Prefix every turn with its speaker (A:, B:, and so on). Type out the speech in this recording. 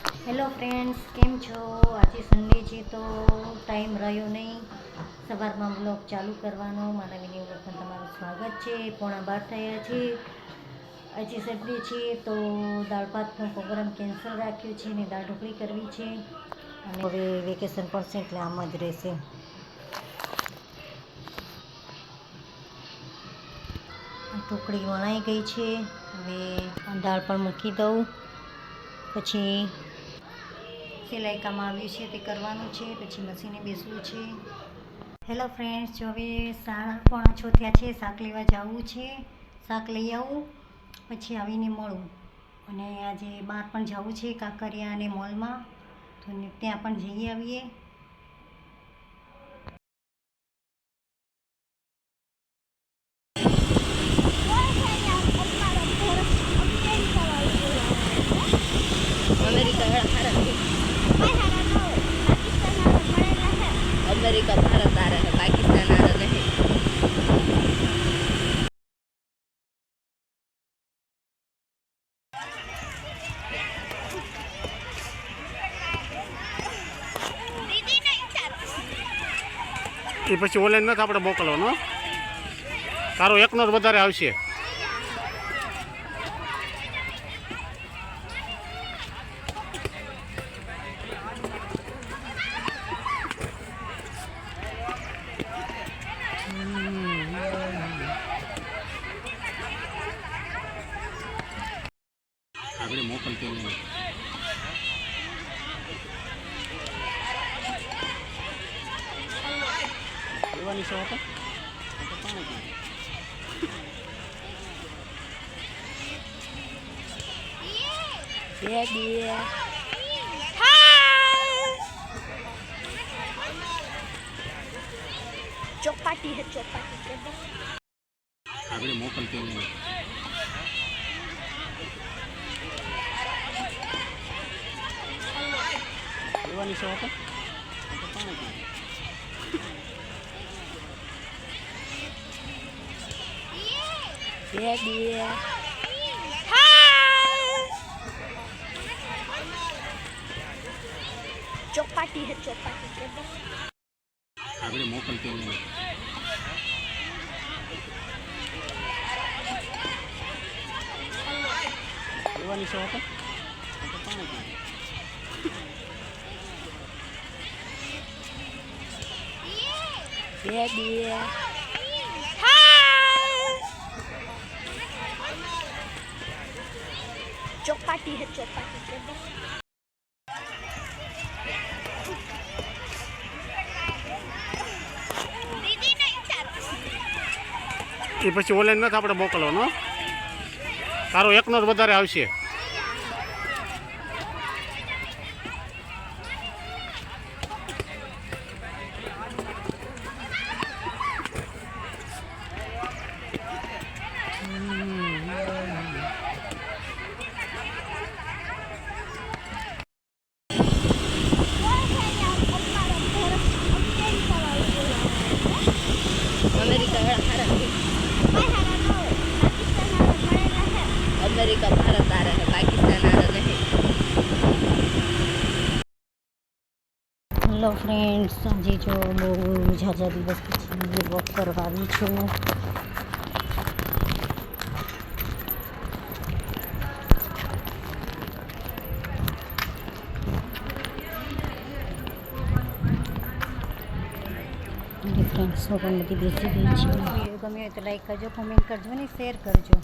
A: Hello friends, કેમ છો? આજે સન્ડે છે તો ટાઈમ રહ્યો નહીં સવારમાં બ્લોગ ચાલુ કરવાનો. મારા વિડીયો પર તમારું સ્વાગત છે. 11:15 થયા છે. આજે સન્ડે છે તો દાળ ભાતનો પ્રોગ્રામ કેન્સલ રાખ્યો છે ને દાળ ઢોકળી કરવી છે. અને હવે વેકેશન પડશે એટલે આમ જ રહેશે. ઢોકળી વણાઈ ગઈ છે. હવે દાળ પણ મૂકી દઉં, પછી સિલાઈ કામ આવ્યું છે તે કરવાનું છે, પછી મશીને બેસવું છે. હેલો ફ્રેન્ડ્સ, જો હવે 6:45 થયા છે. શાક લેવા જવું છે. શાક લઈ આવું પછી આવીને મળું. અને આજે બહાર પણ જવું છે, કાંકરિયા અને મોલમાં, તો ત્યાં પણ જઈ આવીએ.
B: अमेरिका भारत आ रहा है, पाकिस्तान आ रहा नहीं.
C: એ પછી ઓનલાઈન નથી આપણે મોકલવાનો. તારો એકનો જ વધારે આવશે. આપણે મોકલતી નહીં. લેવાની છે હોટલ?
B: चौपाटी है, चौपाटी के
C: આપણે મોકલતી નહીં. લેવાની છે હોટલ?
B: चौपाटी है, चौपाटी के
C: આપણે મોકલતી નહીં. લેવાની છે હોટલ?
B: चौपाटी है, चौपाटी के
C: એ પછી ઓનલાઈન નથી આપણે મોકલવાનો. તારો એકનો જ વધારે આવશે.
B: अमेरिका अमेरिका भारत आ रहा है, पाकिस्तान आ रहा नहीं.
A: હેલો ફ્રેન્ડ્સ, આજે જો બહુ ઝાઝા દિવસ પછી વોક કરવા આવી છું. મારી ફ્રેન્ડ્સો પણ બધી બેસી ગઈ છે. વિડીયો ગમ્યો હોય તો લાઈક કરજો, કોમેન્ટ કરજો અને શેર કરજો.